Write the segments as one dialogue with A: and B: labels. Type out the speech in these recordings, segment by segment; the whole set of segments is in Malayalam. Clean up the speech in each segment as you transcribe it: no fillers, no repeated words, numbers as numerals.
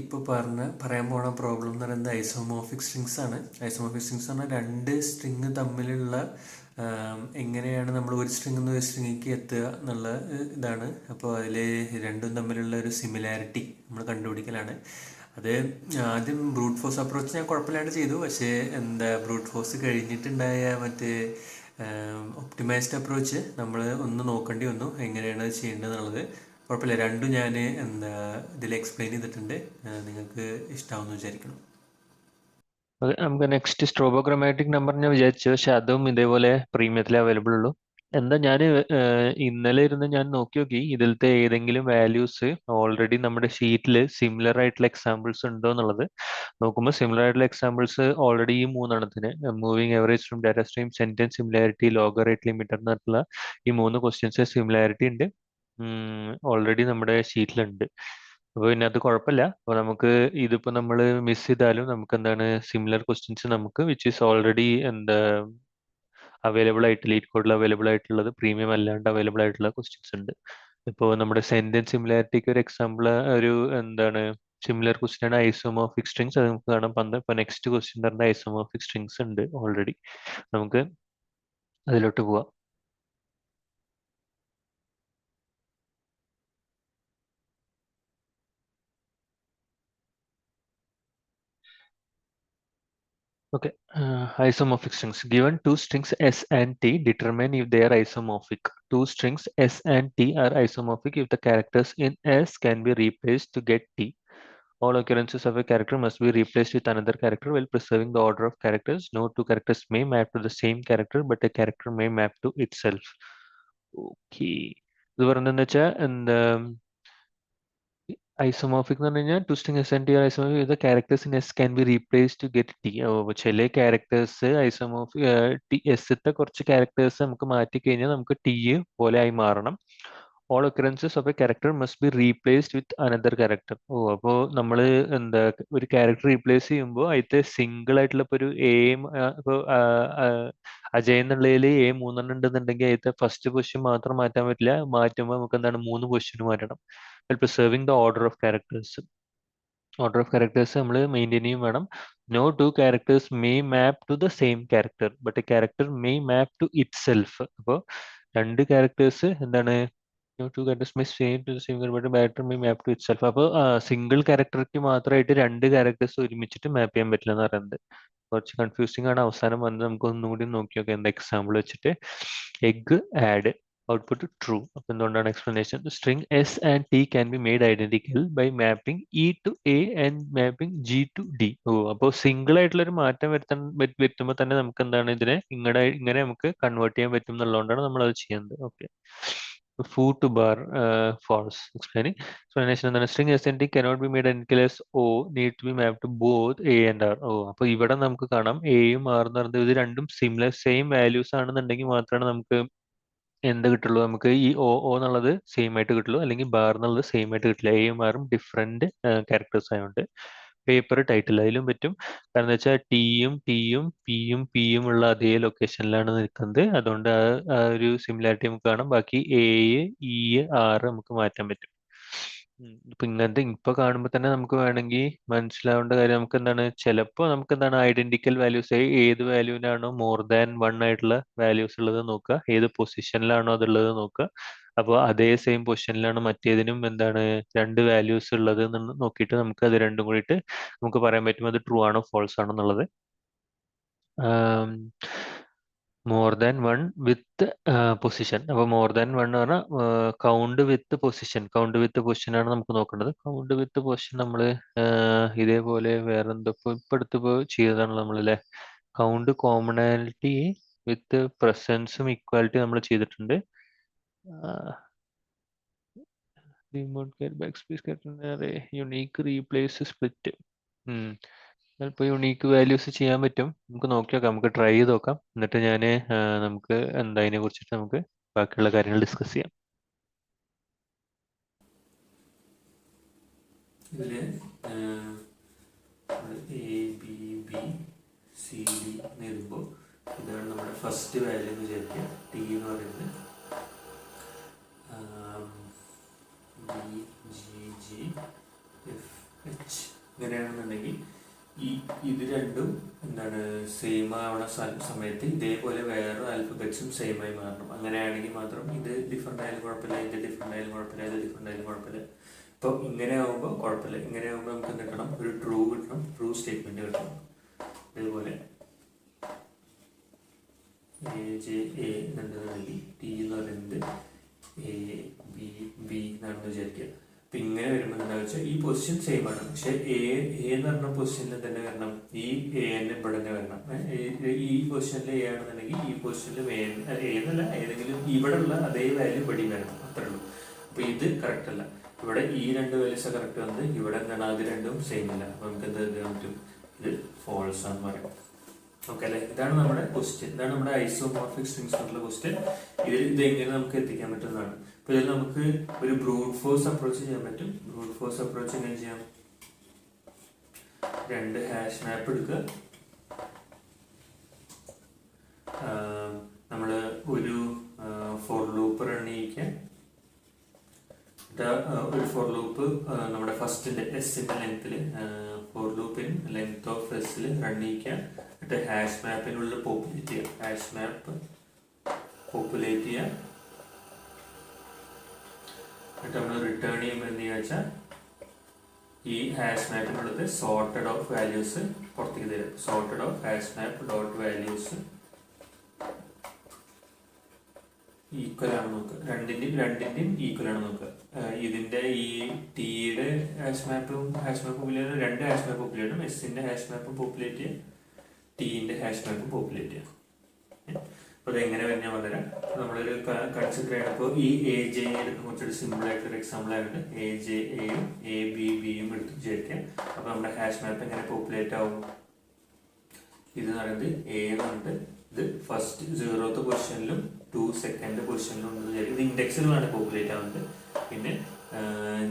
A: ഇപ്പോൾ പറയാൻ പോണ പ്രോബ്ലം എന്ന് പറയുന്നത് ഐസോമോർഫിക് സ്ട്രിങ്സ് ആണ്. ഐസോമോർഫിക് സ്ട്രിങ്സ് പറഞ്ഞാൽ രണ്ട് സ്ട്രിങ് തമ്മിലുള്ള എങ്ങനെയാണ് നമ്മൾ ഒരു സ്ട്രിങ്ങിൽ നിന്ന് ഒരു സ്ട്രിങ്ങിലേക്ക് എത്തുക എന്നുള്ള ഇതാണ്. അപ്പോൾ അതിൽ രണ്ടും തമ്മിലുള്ള ഒരു സിമിലാരിറ്റി നമ്മൾ കണ്ടുപിടിക്കലാണ്. അത് ആദ്യം ബ്രൂട്ട് ഫോഴ്സ് അപ്രോച്ച് ഞാൻ കുഴപ്പമില്ലാണ്ട് ചെയ്തു. പക്ഷേ ബ്രൂട്ട് ഫോഴ്സ് കഴിഞ്ഞിട്ടുണ്ടായ മറ്റേ ഒപ്റ്റിമൈസ്ഡ് അപ്രോച്ച് നമ്മൾ ഒന്ന് നോക്കേണ്ടി വന്നു, എങ്ങനെയാണ് അത് ചെയ്യേണ്ടത് എന്നുള്ളത്. കുഴപ്പമില്ല, രണ്ടും ഞാൻ ഇതിൽ എക്സ്പ്ലെയിൻ ചെയ്തിട്ടുണ്ട്. നിങ്ങൾക്ക് ഇഷ്ടമാവുമെന്ന് വിചാരിക്കണം.
B: നമുക്ക് നെക്സ്റ്റ് സ്ട്രോബോഗ്രമാറ്റിക് നമ്പർ ഞാൻ വിചാരിച്ചു, പക്ഷെ അതും ഇതേപോലെ പ്രീമിയത്തിലേ അവൈലബിൾ ഉള്ളൂ. എന്താ ഞാൻ ഇന്നലെ ഇരുന്ന് ഞാൻ നോക്കി ഇതിലത്തെ ഏതെങ്കിലും വാല്യൂസ് ഓൾറെഡി നമ്മുടെ ഷീറ്റിൽ സിമിലർ ആയിട്ടുള്ള എക്സാമ്പിൾസ് ഉണ്ടോ എന്നുള്ളത്. നോക്കുമ്പോൾ സിമിലർ ആയിട്ടുള്ള എക്സാമ്പിൾസ് ഓൾറെഡി ഈ മൂന്നെണ്ണത്തിന് moving average from data stream, sentence similarity, logger rate limiter എന്നുള്ള ഈ മൂന്ന് ക്വസ്റ്റ്യൻസ് സിമിലാരിറ്റി ഉണ്ട്, ഓൾറെഡി നമ്മുടെ ഷീറ്റിലുണ്ട്. അപ്പോൾ പിന്നെ അത് കുഴപ്പമില്ല. അപ്പോൾ നമുക്ക് ഇതിപ്പോൾ നമ്മൾ മിസ് ചെയ്താലും നമുക്ക് എന്താണ് സിമിലർ ക്വസ്റ്റ്യൻസ് നമുക്ക് വിച്ച് ഈസ് ഓൾറെഡി അവൈലബിൾ ആയിട്ട് ലീഡ് കോഡിൽ അവൈലബിൾ ആയിട്ടുള്ളത്, പ്രീമിയം അല്ലാണ്ട് അവൈലബിൾ ആയിട്ടുള്ള ക്വസ്റ്റ്യൻസ് ഉണ്ട്. ഇപ്പോൾ നമ്മുടെ സെന്റൻസ് സിമിലാരിറ്റിക്ക് ഒരു എക്സാമ്പിൾ സിമിലർ ക്വസ്റ്റ്യൻ ആണ് ഐസോമോർഫിക് സ്ട്രിങ്സ്. അത് നമുക്ക് കാണാം. ഇപ്പോൾ നെക്സ്റ്റ് ക്വസ്റ്റ്യൻ പറഞ്ഞ ഐസോമോർഫിക് സ്ട്രിങ്സ് ഉണ്ട് ഓൾറെഡി. നമുക്ക് അതിലോട്ട് പോവാം. Okay, isomorphic strings. Given two strings S and T, determine if they are isomorphic. Two strings S and T are isomorphic if the characters in S can be replaced to get T. All occurrences of a character must be replaced with another character while preserving the order of characters. No two characters may map to the same character, but a character may map to itself. Okay. ഇത് പറഞ്ഞതെന്ന് വെച്ചാൽ ഐസോമോർഫിക് എന്ന് പറഞ്ഞു കഴിഞ്ഞാൽ two string S and T are isomorphic the characters in S can be replaced to get T. ചില ക്യാരക്ടേഴ്സ് ഐസോമോർഫിക് എസ്ത്തെ കുറച്ച് ക്യാരക്ടേഴ്സ് നമുക്ക് മാറ്റി കഴിഞ്ഞാൽ നമുക്ക് ടി പോലെ ആയി മാറണം. All occurrences of A character must be replaced with another character. അപ്പോൾ നമ്മൾ ഒരു ക്യാരക്ടർ റീപ്ലേസ് ചെയ്യുമ്പോൾ അതിലത്തെ സിംഗിൾ ആയിട്ടുള്ള ഇപ്പോൾ ഒരു ഇപ്പോൾ അജയ് എന്നുള്ളതിൽ മൂന്നെണ്ണം ഉണ്ടെന്നുണ്ടെങ്കിൽ അതിലത്തെ ഫസ്റ്റ് പൊസിഷൻ മാത്രം മാറ്റാൻ പറ്റില്ല. മാറ്റുമ്പോൾ നമുക്ക് എന്താണ് മൂന്ന് പൊസിഷൻ മാറ്റണം. Preserving the order of characters. Order of characters നമ്മൾ മെയിൻറ്റെയിൻ ചെയ്യും വേണം. No two characters may map to the same character but a character may map to itself. അപ്പോൾ രണ്ട് ക്യാരക്ടേഴ്സ് എന്താണ് no two characters may same to the same but character may map to itself. അപ്പോൾ സിംഗിൾ ക്യാരക്ടർക്ക് മാത്രമായിട്ട് രണ്ട് ക്യാരക്ടേഴ്സ് ഒരുമിച്ചിട്ട് മാപ്പ് ചെയ്യാൻ പറ്റില്ല എന്ന് പറയുന്നത് കുറച്ച് കൺഫ്യൂസിംഗ് ആണ്. അവസാനം വന്ന് നമുക്ക് ഒന്നും കൂടി നോക്കി നോക്കാം. എന്താ എക്സാമ്പിൾ വെച്ചിട്ട് എഗ് ആഡ് ഔട്ട്പുട്ട് ട്രൂ. അപ്പോൾ എന്തുകൊണ്ടാണ് explanation? String S and T can be made identical by mapping E to A and mapping G to D. അപ്പോൾ സിംഗിൾ ആയിട്ടുള്ള ഒരു മാറ്റം വരുത്തുമ്പോൾ തന്നെ നമുക്ക് എന്താണ് ഇതിനെ ഇങ്ങനെ നമുക്ക് കൺവേർട്ട് ചെയ്യാൻ പറ്റും എന്നുള്ളതുകൊണ്ടാണ് നമ്മൾ അത് ചെയ്യുന്നത്. Okay. Foo to bar false. Explanation എന്താണ്? String S and T cannot be made identical as O, need to be mapped to both A and R. അപ്പോൾ ഇവിടെ നമുക്ക് കാണാം എയും ആർ എന്ന് പറയുന്നത് ഇത് രണ്ടും സിമിലർ സെയിം വാല്യൂസ് ആണെന്നുണ്ടെങ്കിൽ മാത്രമാണ് നമുക്ക് എന്ത് കിട്ടുള്ളൂ, നമുക്ക് ഈ ഓ എന്നുള്ളത് സെയിം ആയിട്ട് കിട്ടുള്ളൂ, അല്ലെങ്കിൽ ബാർ എന്നുള്ളത് സെയിം ആയിട്ട് കിട്ടില്ല. എയും ആറും ഡിഫറെന്റ് ക്യാരക്ടേഴ്സ് ആയതുകൊണ്ട്. പേപ്പർ ടൈറ്റിൽ അതിലും പറ്റും. കാരണം എന്താ വെച്ചാൽ ടിയും പിയും ഉള്ള അതേ ലൊക്കേഷനിലാണ് നിൽക്കുന്നത്. അതുകൊണ്ട് ആ ഒരു സിമിലാരിറ്റി നമുക്ക് കാണാം. ബാക്കി എ ഇ ആറ് നമുക്ക് മാറ്റാൻ പറ്റും. ഇപ്പൊ കാണുമ്പോൾ തന്നെ നമുക്ക് വേണമെങ്കിൽ മനസ്സിലാവേണ്ട കാര്യം നമുക്ക് എന്താണ്, ചിലപ്പോൾ നമുക്ക് എന്താണ് ഐഡന്റിക്കൽ വാല്യൂസ് ഏത് വാല്യൂവിനാണോ മോർ ദാൻ വൺ ആയിട്ടുള്ള വാല്യൂസ് ഉള്ളത് നോക്കുക, ഏത് പൊസിഷനിലാണോ അതുള്ളത് നോക്കുക. അപ്പോൾ അതേ സെയിം പൊസിഷനിലാണ് മറ്റേതിനും എന്താണ് രണ്ട് വാല്യൂസ് ഉള്ളത് എന്ന് നോക്കിയിട്ട് നമുക്ക് അത് രണ്ടും കൂടിയിട്ട് നമുക്ക് പറയാൻ പറ്റും അത് ട്രൂ ആണോ ഫോൾസ് ആണോ എന്നുള്ളത്. More than one with position. അപ്പോൾ മോർ ദാൻ വൺ എന്ന് പറഞ്ഞാൽ കൗണ്ട് വിത്ത് പൊസിഷൻ ആണ് നമുക്ക് നോക്കേണ്ടത്. കൗണ്ട് വിത്ത് പൊസിഷൻ നമ്മൾ ഇതേപോലെ വേറെ എന്തോ ഇപ്പൊ അടുത്ത് ചെയ്തതാണ് നമ്മളല്ലേ. കൗണ്ട് കോമണാലിറ്റി വിത്ത് പ്രസൻസും ഈക്വാലിറ്റി നമ്മൾ ചെയ്തിട്ടുണ്ട്. Unique replace split. ചിലപ്പോൾ യുണീക്ക് വാല്യൂസ് ചെയ്യാൻ പറ്റും. നമുക്ക് നോക്കി നോക്കാം, നമുക്ക് ട്രൈ ചെയ്ത് നോക്കാം. എന്നിട്ട് നമുക്ക് അതിനെ കുറിച്ചിട്ട് നമുക്ക് ബാക്കിയുള്ള കാര്യങ്ങൾ ഡിസ്കസ് ചെയ്യാം.
A: ഇതില് A B B C D എന്ന് എഴുതുമ്പോൾ ഇതാണ് നമ്മുടെ ഫസ്റ്റ് വാല്യൂ എന്ന് വിചാരിക്കുക. ടി എന്ന് പറയുന്നത് B G G F H ഇങ്ങനെയാണെന്നുണ്ടെങ്കിൽ ഇത് രണ്ടും എന്താണ് സെയിം ആവണ സമയത്ത് ഇതേപോലെ വേറെ ആൽഫബറ്റ്സും സെയിം ആയി മാറണം. അങ്ങനെയാണെങ്കിൽ മാത്രം ഇത് ഡിഫറെൻ്റ് ആയാലും കുഴപ്പമില്ല, ഇത് ഡിഫറെൻ്റ് ആയാലും കുഴപ്പമില്ല, ഇത് ഡിഫറെൻ്റ് ആയാലും കുഴപ്പമില്ല. ഇപ്പോൾ ഇങ്ങനെ ആകുമ്പോൾ കുഴപ്പമില്ല. ഇങ്ങനെ ആകുമ്പോൾ നമുക്ക് എന്ത് കിട്ടണം? ഒരു ട്രൂ കിട്ടണം, ട്രൂ സ്റ്റേറ്റ്മെൻറ്റ് കിട്ടണം. ഇതേപോലെ AJ A എന്നുണ്ടെന്നുണ്ടെങ്കിൽ ടി എന്ന് പറയുന്നത് B എന്നാണെന്ന് വിചാരിക്കുക. അപ്പം ഇങ്ങനെ വരുമ്പോൾ എന്താ വെച്ചാൽ ഈ പൊസിഷൻ സെയിം ആണ്, പക്ഷെ എ എന്ന് പറഞ്ഞ പൊസിഷനിൽ തന്നെ വരണം, ഈ എ തന്നെ ഇവിടെ തന്നെ വരണം. ഈ പൊസിഷനിൽ എ ആണെന്നുണ്ടെങ്കിൽ ഈ പൊസിഷനിൽ എ എന്നല്ല, ഏതെങ്കിലും ഇവിടെ ഉള്ള അതേ വാല്യൂ ഇവിടെയും വരണം, അത്രേ ഉള്ളൂ. അപ്പോൾ ഇത് കറക്റ്റ് അല്ല. ഇവിടെ ഈ രണ്ട് വാല്യൂസ് കറക്റ്റ് വന്നത്, ഇവിടെ എന്താണ് അത് രണ്ടും സെയിം അല്ല. അപ്പോൾ നമുക്ക് എന്ത് ചെയ്യാൻ പറ്റും? ഇത് ഫോൾസ് ആണെന്ന് പറയാം. ഓക്കെ അല്ലേ? ഇതാണ് നമ്മുടെ ക്വസ്റ്റ്യൻ, ഇതാണ് നമ്മുടെ ഐസോമോർഫിക് സ്ട്രിങ്സ് എന്നുള്ള ക്വസ്റ്റ്യൻ. ഇത് എങ്ങനെ നമുക്ക് എത്തിക്കാൻ പറ്റുന്നതാണ്. അപ്പോൾ ഇതിൽ നമുക്ക് ഒരു ബ്രൂട്ട് ഫോഴ്സ് അപ്രോച്ച് ചെയ്യാൻ പറ്റും. ബ്രൂട്ട് ഫോഴ്സ് അപ്രോച്ച് എങ്ങനെ ചെയ്യാം? രണ്ട് ഹാഷ് മാപ്പ് എടുക്കുക. നമ്മൾ ഒരു ഫോർ ലൂപ്പ് റൺ ചെയ്യിക്കുക. ഒരു ഫോർ ലൂപ്പ് നമ്മുടെ ഫസ്റ്റിന്റെ എസിന്റെ ലെങ്ത്തിൽ, ഫോർ ലൂപ്പിൻ ലെങ്ത് ഓഫ് എസിൽ റൺ ചെയ്യിക്കുക. എന്നിട്ട് ഹാഷ് മാപ്പിനുള്ളിൽ പോപ്പുലേറ്റ് ചെയ്യുക. ഹാഷ് മാപ്പ് പോപ്പുലേറ്റ് ചെയ്യുക. എന്നിട്ട് നമ്മൾ റിട്ടേൺ ചെയ്യുമ്പോൾ എന്ത് ചെയ്യുക വെച്ചാൽ ഈ ഹാഷ് മാപ്പിനുള്ളത് സോർട്ടഡ് ഓഫ് വാല്യൂസ് പുറത്തേക്ക് തരും. Sorted of hash map dot values equal ആണ് നോക്കുക. രണ്ടിന്റെയും ഈക്വൽ ആണ് നോക്കുക. ഇതിന്റെ ഈ ടിയുടെ ഹാഷ് മാപ്പ് പോപ്പുലേറ്റ്, രണ്ട് ഹാഷ് മാപ്പ് പോപ്പുലേറ്റ് ചെയ്യണം. എസിന്റെ ഹാഷ് മാപ്പ് പോപ്പുലേറ്റ് ചെയ്യുക, ടിന്റെ ഹാഷ് മാപ്പ് പോപ്പുലേറ്റ് ചെയ്യുക. അപ്പോൾ അതെങ്ങനെ പറഞ്ഞാൽ വളരെ നമ്മളൊരു കൺസിഡർ ചെയ്യണം. അപ്പോൾ ഈ AJ എടുക്കുന്ന കുറച്ചൊരു സിമ്പിൾ ആയിട്ടൊരു എക്സാമ്പിൾ ആയിട്ട് AJ Aയും ABBയും എടുത്ത് വിചാരിക്കാം. അപ്പോൾ നമ്മുടെ ഹാഷ് മാപ്പ് എങ്ങനെ പോപ്പുലേറ്റ് ആവും? ഇത് പറയുന്നത് A എന്ന് പറഞ്ഞിട്ട് ഇത് ഫസ്റ്റ് 0th പൊസിഷനിലും 2nd പൊസിഷനിലും ഉണ്ടെന്ന് വിചാരിക്കും. ഇത് ഇൻഡെക്സിലാണ് പോപ്പുലേറ്റ് ആവുന്നത്. പിന്നെ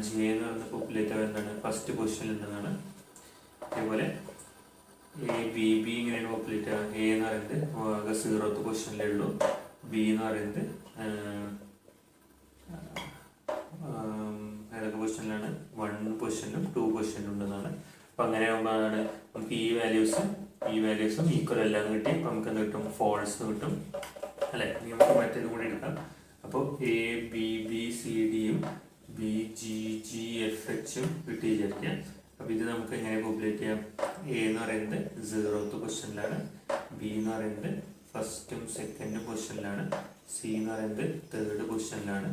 A: J എന്ന് പറയുന്നത് പോപ്പുലേറ്റ് ആവുക എന്താണ്? ഫസ്റ്റ് പൊസിഷനിൽ ഉണ്ടെന്നാണ്. അതേപോലെ ABB ഇങ്ങനെയാണ് പോപ്പുലേറ്റ് ആവുക. A എന്ന് പറയുന്നത് 0th പൊസിഷനിലേ ഉള്ളൂ. B എന്ന് പറയുന്നത് ഏതൊക്കെ പൊസിഷനിലാണ്? 1 പൊസിഷനിലും 2 പൊസിഷനിലും ഉണ്ടെന്നാണ്. അപ്പം അങ്ങനെ ആകുമ്പോഴാണ് നമുക്ക് ഈ വാല്യൂസും ഈക്വൽ അല്ലാന്ന് കിട്ടി. അപ്പം നമുക്ക് എന്ത് കിട്ടും? ഫോൾസ് കിട്ടും അല്ലെ? നമുക്ക് മറ്റേത് കൂടി എടുക്കാം. അപ്പോൾ ABBCDയും BGGFHും കിട്ടി വിചാരിക്കാം. അപ്പോൾ ഇത് നമുക്ക് എങ്ങനെ പോപ്പുലേറ്റ് ചെയ്യാം? A എന്ന് പറയുന്നത് 0th പൊസിഷനിലാണ്, B എന്ന് പറയുന്നത് ഫസ്റ്റും സെക്കൻഡും പൊസിഷനിലാണ്, C എന്ന് പറയുന്നത് 3rd പൊസിഷനിലാണ്,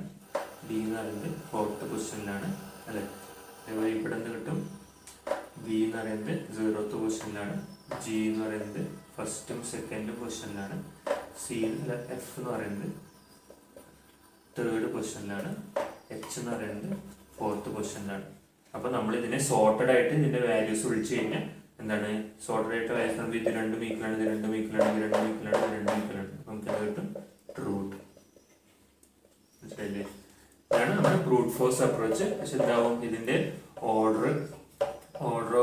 A: D എന്ന് പറയുന്നത് 4th പൊസിഷനിലാണ് അല്ലെ? അതേപോലെ ഇവിടെ നിന്ന് കിട്ടും B എന്ന് പറയുന്നത് 0th പൊസിഷനിലാണ്, G എന്ന് പറയുന്നത് ഫസ്റ്റും സെക്കൻഡും പൊസിഷനിലാണ്, F എന്ന് പറയുന്നത് 3rd പൊസിഷനിലാണ്, H എന്ന് പറയുന്നത് 4th പൊസിഷനിലാണ്. അപ്പോൾ നമ്മൾ ഇതിനെ സോർട്ടഡ് ആയിട്ട് ഇതിന്റെ വാല്യൂസ് വിളിച്ചു കഴിഞ്ഞാൽ എന്താണ്? സോർട്ടഡ് ആയിട്ട് വാല്യൂസ് നമുക്ക് ഇത് രണ്ടും ഈക്വലാണ്, ഇത് രണ്ടും ഈക്വലാണ്, ഇത് രണ്ടും ഈക്വലാണ്, ഇത് രണ്ടും ഈക്വലാണ്. നമുക്ക് അത് കിട്ടും ട്രൂട്ട്. മനസ്സിലായില്ലേ? ഇതാണ് നമ്മുടെ ബ്രൂട്ട് ഫോഴ്സ് അപ്രോച്ച്. പക്ഷെ എന്താവും? ഇതിന്റെ ഓർഡർ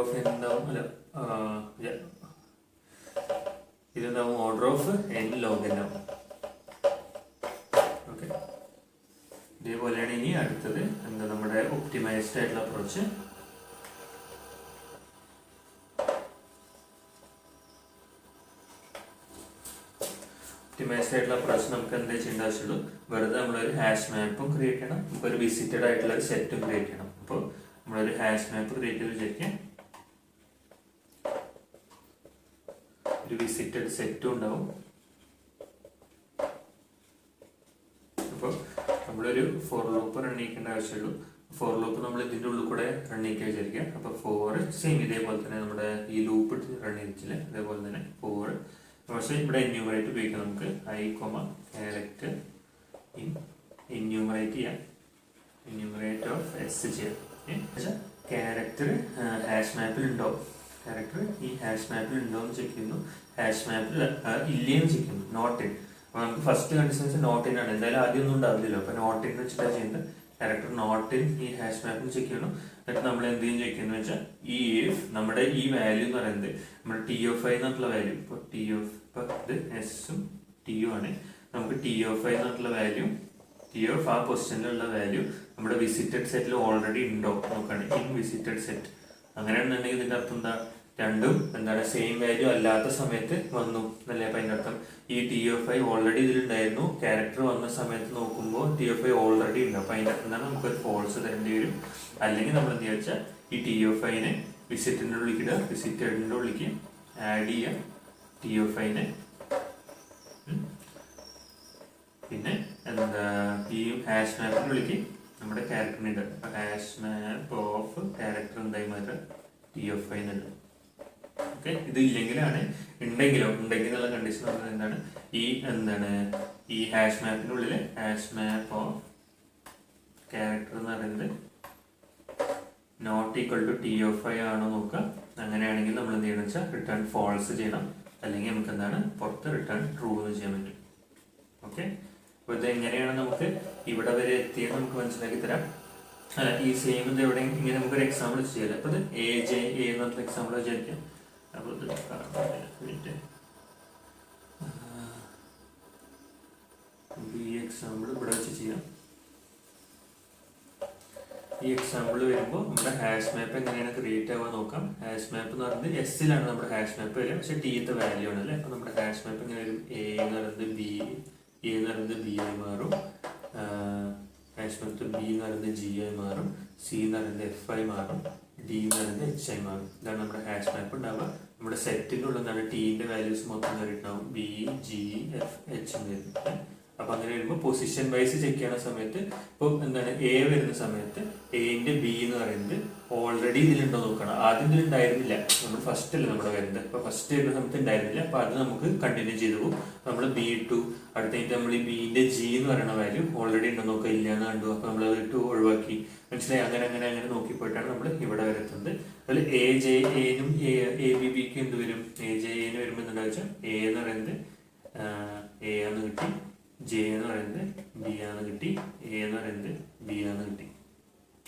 A: ഓഫ് എന്താവും? അല്ല, ഇതെന്താവും? Order of n log n ആവും. ഓക്കെ, ഇതേപോലെയാണ് ഇനി അടുത്തത് എന്താ? നമ്മുടെ ഒപ്റ്റിമൈസ്ഡ് ആയിട്ടുള്ള അപ്രോച്ച്. ഒപ്റ്റിമൈസ്ഡ് ആയിട്ടുള്ള അപ്രോച്ച് നമുക്ക് എന്താ ചെയ്യേണ്ട ആവശ്യമുള്ളൂ? വെറുതെ നമ്മളൊരു ഹാഷ് മാപ്പും ക്രിയേറ്റ് ചെയ്യണം, നമുക്കൊരു വിസിറ്റഡ് ആയിട്ടുള്ള ഒരു സെറ്റും ക്രിയേറ്റ് ചെയ്യണം. അപ്പോൾ നമ്മളൊരു ഹാഷ് മാപ്പ് ക്രിയേറ്റ് ചെയ്ത് വിചാരിക്കാം. ഒരു വിസിറ്റഡ് സെറ്റും ഉണ്ടാവും. അപ്പോൾ നമ്മളൊരു ഫോർ ലൂപ്പ് റൺ ചെയ്യേണ്ട ആവശ്യമുള്ളൂ. ഫോർ ലൂപ്പ് നമ്മൾ ഇതിൻ്റെ ഉള്ളിൽ കൂടെ റൺ ചെയ്യിക്കാൻ വിചാരിക്കുക. അപ്പോൾ 4 സെയിം ഇതേപോലെ തന്നെ നമ്മുടെ ഈ ലൂപ്പ് റൺ ചെയ്തിട്ടില്ല, അതേപോലെ തന്നെ 4. പക്ഷേ ഇവിടെ എന്യൂമറേറ്റ് ഉപയോഗിക്കാം. നമുക്ക് ക്യാരക്ടർ എന്യൂമറേറ്റ് ചെയ്യാം. എന്യൂമറേറ്റ് ഓഫ് എസ് ചെയ്യാം. ക്യാരക്ടർ ഹാഷ് മാപ്പിൽ ഉണ്ടോ? ക്യാരക്ടർ ഈ ഹാഷ് മാപ്പിൽ ഉണ്ടോ എന്ന് ചെക്ക് ചെയ്യുന്നു. ഹാഷ് മാപ്പിൽ ഇല്ലേന്ന് ചെക്ക് ചെയ്യുന്നു. Not in. അപ്പോൾ നമുക്ക് ഫസ്റ്റ് കണ്ടീഷൻ നോട്ട് ഇൻ ആണ്. എന്തായാലും ആദ്യം ഒന്നും ഉണ്ടാവില്ലല്ലോ. അപ്പോൾ നോട്ട് ഇൻ വെച്ചിട്ടാണ് ചെയ്യുന്നത്. ക്യാരക്ടർ നോട്ട് ഇൻ ഈ ഹാഷ് മാപ്പിൽ ചെക്ക് ചെയ്യണം. എന്നിട്ട് നമ്മൾ എന്ത് ചെയ്യും ചെക്ക് ചെയ്യുന്നത് വെച്ചാൽ ഈ നമ്മുടെ ഈ വാല്യൂ എന്ന് പറയുന്നത് നമ്മുടെ TOF എന്നുള്ള വാല്യൂ. ഇപ്പോൾ ഇപ്പോൾ ഇത് എസും ടിയും ആണ്. നമുക്ക് TOF എന്നുള്ള വാല്യൂ, TOF ആ പൊസിഷനിലുള്ള വാല്യൂ നമ്മുടെ വിസിറ്റഡ് സെറ്റിൽ ഓൾറെഡി ഉണ്ടോ നോക്കുകയാണ്. ഇൻ വിസിറ്റഡ് സെറ്റ് അങ്ങനെയാണെന്നുണ്ടെങ്കിൽ ഇതിന്റെ അർത്ഥം എന്താ, രണ്ടും എന്താണ് സെയിം വാല്യൂ അല്ലാത്ത സമയത്ത് വന്നു എന്നല്ലേ. അപ്പൊ അതിന്റെ അർത്ഥം ഈ ടി ഓഫ് ഐ ഓൾറെഡി ഇതിലുണ്ടായിരുന്നു, ക്യാരക്ടർ വന്ന സമയത്ത് നോക്കുമ്പോൾ ടി ഓഫ് ഐ ഓൾറെഡി ഉണ്ട്. അപ്പൊ അതിന്റെ അർത്ഥം നമുക്ക് ഒരു ഫോൾസ് തരേണ്ടി വരും. അല്ലെങ്കിൽ നമ്മൾ എന്താ വെച്ചാൽ ഈ ടി ഓഫ് ഐനെ വിസിറ്റിന്റെ ഉള്ളിലേക്ക് ഇടുക, വിസിറ്റഡിന്റെ ഉള്ളിലേക്ക് ആഡ് ചെയ്യുക ടി ഓഫ് ഐനെ. പിന്നെ എന്താ ഈ ഹാഷ് മാപ്പിന്റെ ഉള്ളിലേക്ക് നമ്മുടെ ക്യാരക്ടറിന് ഉണ്ട്. അപ്പൊ ഹാഷ് മാപ്പ് ഓഫ് ക്യാരക്ടർ എന്തായി മാറ്റുക, ടി ഓഫ് ഐ എന്നുണ്ട്. ഓക്കെ, ഇത് ഇല്ലെങ്കിലാണ്, ഉണ്ടെങ്കിൽ എന്നുള്ള കണ്ടീഷൻ പറഞ്ഞത് എന്താണ്, ഈ എന്താണ് ഈ ഹാഷ് മാപ്പിന്റെ ഉള്ളില് ഹാഷ് മാപ്പ് ഓഫ് ക്യാരക്ടർ എന്ന് പറയുന്നത് not equal to T of I ആണോ നോക്കുക. അങ്ങനെയാണെങ്കിൽ നമ്മൾ എന്ത് ചെയ്യണം വെച്ചാൽ റിട്ടേൺ ഫോൾസ് ചെയ്യണം, അല്ലെങ്കിൽ നമുക്ക് എന്താണ് പുറത്ത് റിട്ടേൺ ട്രൂ എന്ന് ചെയ്യാൻ പറ്റും. ഓക്കെ, അപ്പോൾ ഇത് എങ്ങനെയാണ് നമുക്ക് ഇവിടെ വരെ എത്തിയെന്ന് നമുക്ക് മനസ്സിലാക്കി തരാം. അല്ല, ഈ സെയിം ഇത് എവിടെ ഇങ്ങനെ നമുക്കൊരു എക്സാമ്പിൾ ചെയ്യാം. അപ്പോൾ ഇത് എ ജെ എ എന്ന് പറഞ്ഞ എക്സാമ്പിൾ വിചാരിക്കാം. അപ്പോൾ ഇത് ഈ എക്സാമ്പിൾ ഇവിടെ വെച്ച് ചെയ്യാം. ഈ എക്സാമ്പിൾ വരുമ്പോൾ നമ്മുടെ ഹാഷ് മാപ്പ് എങ്ങനെയാണ് ക്രിയേറ്റ് ആവാൻ നോക്കാം. ഹാഷ് മാപ്പ് എന്ന് പറയുന്നത് എസ്സിലാണ് നമ്മുടെ ഹാഷ് മാപ്പ് വരിക, പക്ഷെ ടിത്തെ വാല്യൂ ആണ് അല്ലേ. അപ്പോൾ നമ്മുടെ ഹാഷ് മാപ്പ് എങ്ങനെ വരും, എ എന്ന് പറയുന്നത് ബി, എ എന്ന് പറയുന്നത് ബി ആയി മാറും, ഹാഷ് മാപ്പ് ബി എന്ന് പറയുന്നത് ജി ആയി മാറും, സി എന്ന് പറയുന്നത് എഫ് ആയി മാറും, ഡി എന്ന് പറയുന്നത് എച്ച് ആയി മാറും. ഇതാണ് നമ്മുടെ ഹാഷ് മാപ്പ് ഉണ്ടാവുക. നമ്മുടെ സെറ്റിൻ്റെ ഉള്ളിൽ നിന്നാണ് ടീൻ്റെ വാല്യൂസ് മൊത്തം കയറിയിട്ടുണ്ടാവും, ബി ജി എഫ് എച്ച് എന്ന് വരും. അപ്പൊ അങ്ങനെ വരുമ്പോൾ പൊസിഷൻ വൈസ് ചെക്ക് ചെയ്യുന്ന സമയത്ത് ഇപ്പോൾ എന്താണ് എ വരുന്ന സമയത്ത് എന്റെ ബി എന്ന് പറയുന്നത് ഓൾറെഡി ഇതിലുണ്ടോ നോക്കണം. ആദ്യം ഇതിൽ ഉണ്ടായിരുന്നില്ല, നമ്മൾ ഫസ്റ്റ് അല്ലേ നമ്മുടെ വരുന്നത്. അപ്പൊ ഫസ്റ്റ് വരുന്ന സമയത്ത് ഉണ്ടായിരുന്നില്ല, അപ്പൊ അത് നമുക്ക് കണ്ടിന്യൂ ചെയ്തു പോകും. നമ്മൾ ബി ഇട്ടു, അടുത്തായിട്ട് നമ്മൾ ഈ ബിന്റെ ജി എന്ന് പറയുന്ന വാല്യൂ ഓൾറെഡി ഉണ്ടോ നോക്കുക, ഇല്ല എന്ന് കണ്ടു, അപ്പൊ നമ്മൾ അത് ഇട്ടു ഒഴിവാക്കി. മനസ്സിലായി, അങ്ങനെ അങ്ങനെ അങ്ങനെ നോക്കി പോയിട്ടാണ് നമ്മൾ ഇവിടെ വരുന്നത്. അതിൽ എ ജെ എനും എ ബി ബിക്ക് എന്ത് വരും, എ ജെ എന് വരുമ്പോൾ എന്താ വെച്ചാൽ എ എന്ന് പറയുന്നത് എ ആന്ന് കിട്ടി, ജെ എന്ന് പറയുന്നത് ബി ആണ് കിട്ടി, എ എന്ന് പറയുന്നത് ബി ആണ് കിട്ടി.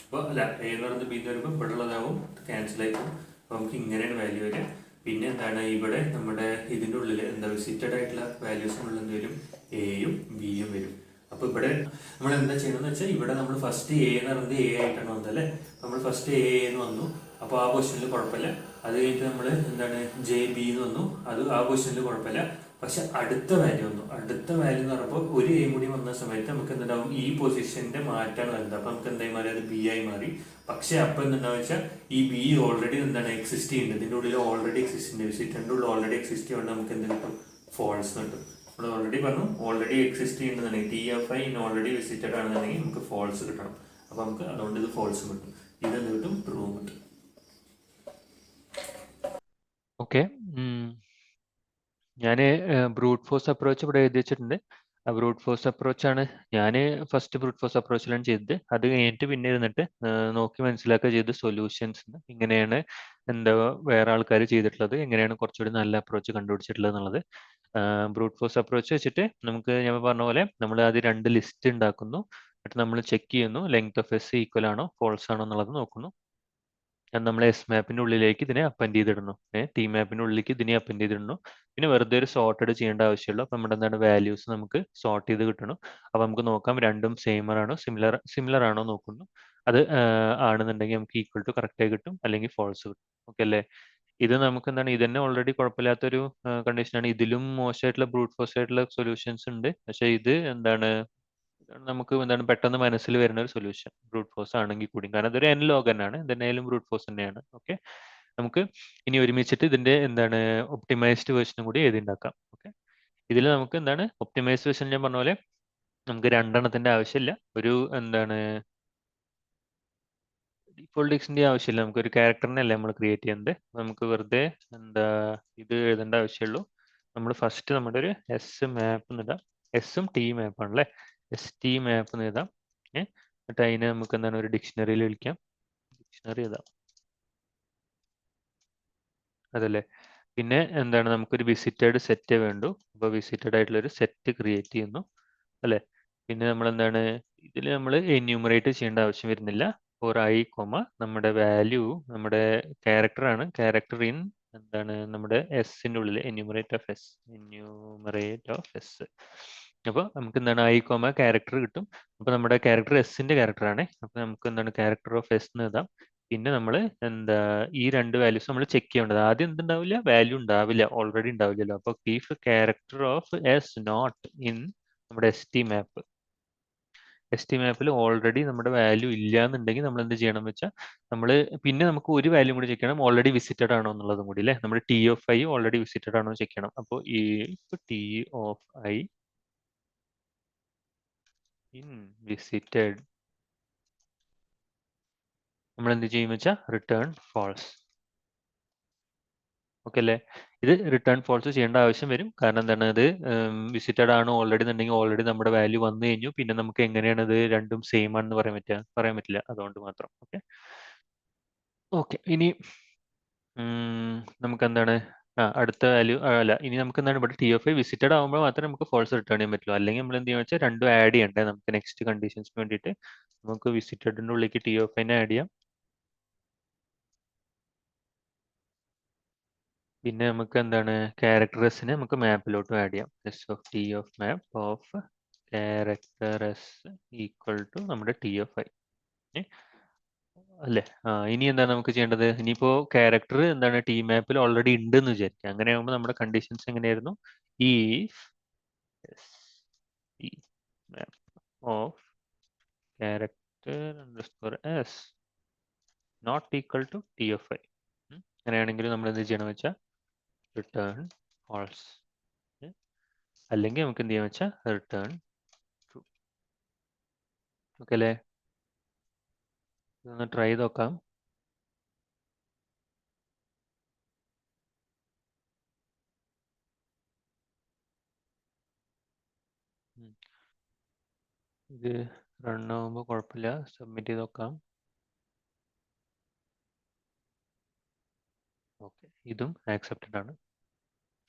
A: അപ്പോൾ അല്ല, എ എന്ന് പറയുന്നത് ബി എന്ന് വരുമ്പോൾ ഇവിടെ ഉള്ളതാവും ക്യാൻസൽ ആയി പോകും. അപ്പോൾ നമുക്ക് ഇങ്ങനെയാണ് വാല്യൂ വരിക. പിന്നെ എന്താണ് ഇവിടെ നമ്മുടെ ഇതിൻ്റെ ഉള്ളിൽ എന്താ വിസിറ്റഡ് ആയിട്ടുള്ള വാല്യൂസിനുള്ളിൽ എന്ത് വരും, എയും ബിയും വരും. അപ്പോൾ ഇവിടെ നമ്മൾ എന്താ ചെയ്യണമെന്ന് വെച്ചാൽ ഇവിടെ നമ്മൾ ഫസ്റ്റ് എ എന്ന് പറയുന്നത് എ ആയിട്ടാണ് വന്നത് അല്ലേ. നമ്മൾ ഫസ്റ്റ് എ എന്ന് വന്നു, അപ്പോൾ ആ പൊസിഷനിൽ കുഴപ്പമില്ല. അത് കഴിഞ്ഞിട്ട് നമ്മൾ എന്താണ് ജെ ബി എന്ന് വന്നു, അത് ആ പൊസിഷനിൽ കുഴപ്പമില്ല. പക്ഷെ അടുത്ത വാല്യൂ വന്നു, അടുത്ത വാല്യൂ എന്ന് പറയുമ്പോൾ ഒരു എ കൂടി വന്ന സമയത്ത് നമുക്ക് എന്തുണ്ടാവും, ഈ പൊസിഷന്റെ മാറ്റാണ് വരുന്നത്. അപ്പൊ നമുക്ക് എന്തായി മാറി, അത് ബി ആയി മാറി. പക്ഷെ അപ്പൊ എന്താണെന്ന് വെച്ചാൽ ഈ ബി ഓൾറെഡി എന്താണ് എക്സിസ്റ്റ് ചെയ്യുന്നുണ്ട്, ഇതിന്റെ ഉള്ളിൽ ഓൾറെഡി എക്സിസ്റ്റ് ഉണ്ട്, വിസിറ്ററിന്റെ ഉള്ളിൽ ഓൾറെഡി എക്സിസ്റ്റ് ചെയ്യുന്നത് നമുക്ക് എന്ത് കിട്ടും, ഫോൾസ് കിട്ടും. നമ്മൾ ഓൾറെഡി പറഞ്ഞു ഓൾറെഡി എക്സിസ്റ്റ് ചെയ്യുന്നുണ്ടെങ്കിൽ T F I already visited ആണെന്നുണ്ടെങ്കിൽ നമുക്ക് ഫോൾസ് കിട്ടണം. അപ്പൊ നമുക്ക് അതുകൊണ്ട് ഇത് ഫോൾസ് കിട്ടും, ഇതെന്ത് കിട്ടും, ട്രൂ കിട്ടും.
B: ഓക്കെ, ഞാൻ ബ്രൂട്ട് ഫോഴ്സ് അപ്രോച്ച് ഇവിടെ എഴുതി വെച്ചിട്ടുണ്ട്. ആ ബ്രൂട്ട് ഫോഴ്സ് അപ്രോച്ചാണ് ഞാൻ ഫസ്റ്റ് ബ്രൂട്ട് ഫോഴ്സ് അപ്രോച്ചിലാണ് ചെയ്തത്. അത് കഴിഞ്ഞിട്ട് പിന്നെ ഇരുന്നിട്ട് നോക്കി മനസ്സിലാക്കുക ചെയ്ത് സൊല്യൂഷൻസ് ഇങ്ങനെയാണ് എന്താ വേറെ ആൾക്കാർ ചെയ്തിട്ടുള്ളത്, എങ്ങനെയാണ് കുറച്ചുകൂടി നല്ല അപ്രോച്ച് കണ്ടുപിടിച്ചിട്ടുള്ളത് എന്നുള്ളത്. ബ്രൂട്ട് ഫോഴ്സ് അപ്രോച്ച് വെച്ചിട്ട് നമുക്ക് ഞാൻ പറഞ്ഞ പോലെ നമ്മൾ ആദ്യം 2 ലിസ്റ്റ് ഉണ്ടാക്കുന്നു, എന്നിട്ട് നമ്മൾ ചെക്ക് ചെയ്യുന്നു ലെങ്ത് ഓഫ് എസ് ഈക്വൽ ആണോ ഫോൾസ് ആണോ എന്നുള്ളത് നോക്കുന്നു. നമ്മൾ എസ് മാപ്പിന്റെ ഉള്ളിലേക്ക് ഇതിനെ അപ്പൻഡ് ചെയ്തിടുന്നു, ടി മാപ്പിന്റെ ഉള്ളിലേക്ക് ഇതിനെ അപ്പൻഡ് ചെയ്തിടുന്നു. പിന്നെ വെറുതെ ഒരു സോർട്ടഡ് ചെയ്യേണ്ട ആവശ്യമുള്ളൂ. അപ്പം നമ്മുടെ എന്താണ് വാല്യൂസ് നമുക്ക് സോർട്ട് ചെയ്ത് കിട്ടണം. അപ്പം നമുക്ക് നോക്കാം രണ്ടും സെയിമർ ആണോ സിമിലർ ആണോ നോക്കുന്നു. അത് ആണെന്നുണ്ടെങ്കിൽ നമുക്ക് ഈക്വൽ ടു കറക്റ്റ് ആയി കിട്ടും, അല്ലെങ്കിൽ ഫോൾസ് കിട്ടും. ഓക്കെ അല്ലേ. ഇത് നമുക്ക് എന്താണ് ഇത് തന്നെ ഓൾറെഡി കുഴപ്പമില്ലാത്തൊരു കണ്ടീഷനാണ്. ഇതിലും മോശമായിട്ടുള്ള ബ്രൂട്ട് ഫോഴ്സ് ആയിട്ടുള്ള സൊല്യൂഷൻസ് ഉണ്ട്, പക്ഷെ ഇത് എന്താണ് നമുക്ക് എന്താണ് പെട്ടെന്ന് മനസ്സിൽ വരുന്ന ഒരു സൊല്യൂഷൻ ബ്രൂട്ട് ഫോഴ്സ് ആണെങ്കിൽ കൂടി, കാരണം ഇതൊരു എൻ ലോഗ് തന്നെയാണ്, എന്തായാലും ബ്രൂട്ട് ഫോഴ്സ് തന്നെയാണ്. ഓക്കെ, നമുക്ക് ഇനി ഒരുമിച്ചിട്ട് ഇതിന്റെ എന്താണ് ഒപ്റ്റിമൈസ്ഡ് വേർഷനും കൂടി എഴുതിണ്ടാക്കാം. ഓക്കെ, ഇതിൽ നമുക്ക് എന്താണ് ഒപ്റ്റിമൈസ്ഡ് വേർഷൻ ഞാൻ പറഞ്ഞ പോലെ നമുക്ക് 2 എണ്ണത്തിന്റെ ആവശ്യമില്ല, ഒരു എന്താണ് ഡിഫോൾട്ട് ഡിക്ഷൻ്റെ ആവശ്യമില്ല, നമുക്ക് ഒരു ക്യാരക്ടറിനല്ലേ നമ്മൾ ക്രിയേറ്റ് ചെയ്യുന്നത്. നമുക്ക് വെറുതെ എന്താ ഇത് എഴുതേണ്ട ആവശ്യമുള്ളൂ. നമ്മൾ ഫസ്റ്റ് നമ്മുടെ ഒരു എസ് മാപ്പ് എന്നിടാം, എസും ടി മാപ്പ് ആണല്ലേ, എസ് ടി മാപ്പ് എന്ന് എഴുതാം. എന്നിട്ട് അതിനെ നമുക്ക് എന്താണ് ഒരു ഡിക്ഷണറിയിൽ വിളിക്കാം, ഡിക്ഷണറി എഴുതാം അതല്ലേ. പിന്നെ എന്താണ് നമുക്കൊരു വിസിറ്റഡ് സെറ്റ് വേണ്ടു, അപ്പോൾ വിസിറ്റഡ് ആയിട്ടുള്ള ഒരു സെറ്റ് ക്രിയേറ്റ് ചെയ്യുന്നു അല്ലേ. പിന്നെ നമ്മൾ എന്താണ് ഇതിൽ നമ്മൾ എന്യൂമറേറ്റ് ചെയ്യേണ്ട ആവശ്യം വരുന്നില്ല. ഫോർ ഐ കോമ നമ്മുടെ വാല്യൂ നമ്മുടെ ക്യാരക്ടർ ആണ്, ക്യാരക്ടർ ഇൻ എന്താണ് നമ്മുടെ എസിൻ്റെ ഉള്ളിൽ enumerate of S, enumerate of S. അപ്പോൾ നമുക്ക് എന്താണ് ഐ കോമ ക്യാരക്ടർ കിട്ടും. അപ്പോൾ നമ്മുടെ ക്യാരക്ടർ എസിൻ്റെ ക്യാരക്ടർ ആണ്, അപ്പോൾ നമുക്ക് എന്താണ് ക്യാരക്ടർ ഓഫ് എസ് എന്ന് എഴുതാം. പിന്നെ നമ്മൾ എന്താ ഈ രണ്ട് വാല്യൂസ് നമ്മൾ ചെക്ക് ചെയ്യേണ്ടത്. ആദ്യം എന്തുണ്ടാവില്ല, വാല്യൂ ഉണ്ടാവില്ല, ഓൾറെഡി ഉണ്ടാവില്ലല്ലോ. അപ്പോൾ if character of S not in നമ്മുടെ എസ് ടി മാപ്പിൽ ഓൾറെഡി നമ്മുടെ വാല്യൂ ഇല്ല എന്നുണ്ടെങ്കിൽ നമ്മൾ എന്ത് ചെയ്യണം എന്ന് വെച്ചാൽ നമ്മൾ പിന്നെ നമുക്ക് ഒരു വാല്യൂ കൂടി ചെക്ക് ചെയ്യണം, ഓൾറെഡി വിസിറ്റഡ് ആണോ എന്നുള്ളതും കൂടി അല്ലേ. നമ്മുടെ T of I already visited ആണോ ചെക്ക് ചെയ്യണം. അപ്പോൾ ഈ T of I in visited നമ്മൾ എന്ത് ചെയ്യും വെച്ചാൽ റിട്ടേൺ ഫാൾസ്. ഓക്കെ അല്ലേ. ഇത് റിട്ടേൺ ഫാൾസ് ചെയ്യേണ്ട ആവശ്യം വരും. കാരണം എന്താണ്, ഇത് വിസിറ്റഡ് ആണ് ഓൾറെഡി എന്നുണ്ടെങ്കിൽ ഓൾറെഡി നമ്മുടെ വാല്യൂ വന്നു കഴിഞ്ഞു. പിന്നെ നമുക്ക് എങ്ങനെയാണ് ഇത് രണ്ടും സെയിം ആണെന്ന് പറയാൻ പറ്റില്ല. അതുകൊണ്ട് മാത്രം. ഓക്കെ ഓക്കെ ഇനി നമുക്ക് എന്താണ് അടുത്ത വാല്യൂ അല്ല, ഇനി നമുക്ക് എന്താണ് ഇവിടെ ടി ഓഫ് ഐ വിസിറ്റഡ് ആകുമ്പോൾ മാത്രമേ നമുക്ക് ഫോൾസ് റിട്ടേൺ ചെയ്യാൻ പറ്റുള്ളൂ. അല്ലെങ്കിൽ നമ്മൾ എന്ത് ചെയ്യുക വെച്ചാൽ രണ്ടും ആഡ് ചെയ്യണ്ടേ നമുക്ക് നെക്സ്റ്റ് കണ്ടീഷൻസിന് വേണ്ടിയിട്ട്. നമുക്ക് വിസിറ്റഡിൻ്റെ ഉള്ളിലേക്ക് ടി ഓഫ് ഐനെ ആഡ് ചെയ്യാം. പിന്നെ നമുക്ക് എന്താണ് ക്യാരക്ടേഴ്സിനെ നമുക്ക് മാപ്പിലോട്ടും ആഡ് ചെയ്യാം. S of T of map of character S equal to നമ്മുടെ ടി ഓഫ് ഐ അല്ലേ. ഇനി എന്താണ് നമുക്ക് ചെയ്യേണ്ടത്, ഇനിയിപ്പോ ക്യാരക്ടർ എന്താണ് ടി മാപ്പിൽ ഓൾറെഡി ഉണ്ട് എന്ന് വിചാരിക്കുക. അങ്ങനെയാകുമ്പോൾ നമ്മുടെ കണ്ടീഷൻസ് എങ്ങനെയായിരുന്നു, if map of character underscore S not equal to T of I. അങ്ങനെയാണെങ്കിൽ നമ്മൾ എന്ത് ചെയ്യണം വെച്ചാൽ റിട്ടേൺ ഫാൾസ്, അല്ലെങ്കിൽ നമുക്ക് എന്ത് ചെയ്യാൻ വെച്ചാൽ റിട്ടേൺ ട്രൂ. ഓക്കെ അല്ലേ. ഇതൊന്ന് ട്രൈ ചെയ്ത് നോക്കാം. ഇത് റൺ ആകുമ്പോൾ കുഴപ്പമില്ല, സബ്മിറ്റ് ചെയ്ത് നോക്കാം. ഓക്കെ ഇതും ആക്സെപ്റ്റഡ് ആണ്.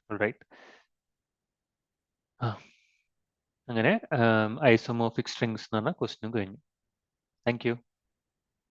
B: റൈറ്റ്. അങ്ങനെ ഐസോമോർഫിക് സ്ട്രിങ്സ് എന്ന് പറഞ്ഞ ക്വസ്റ്റ്യനും കഴിഞ്ഞു. Thank you.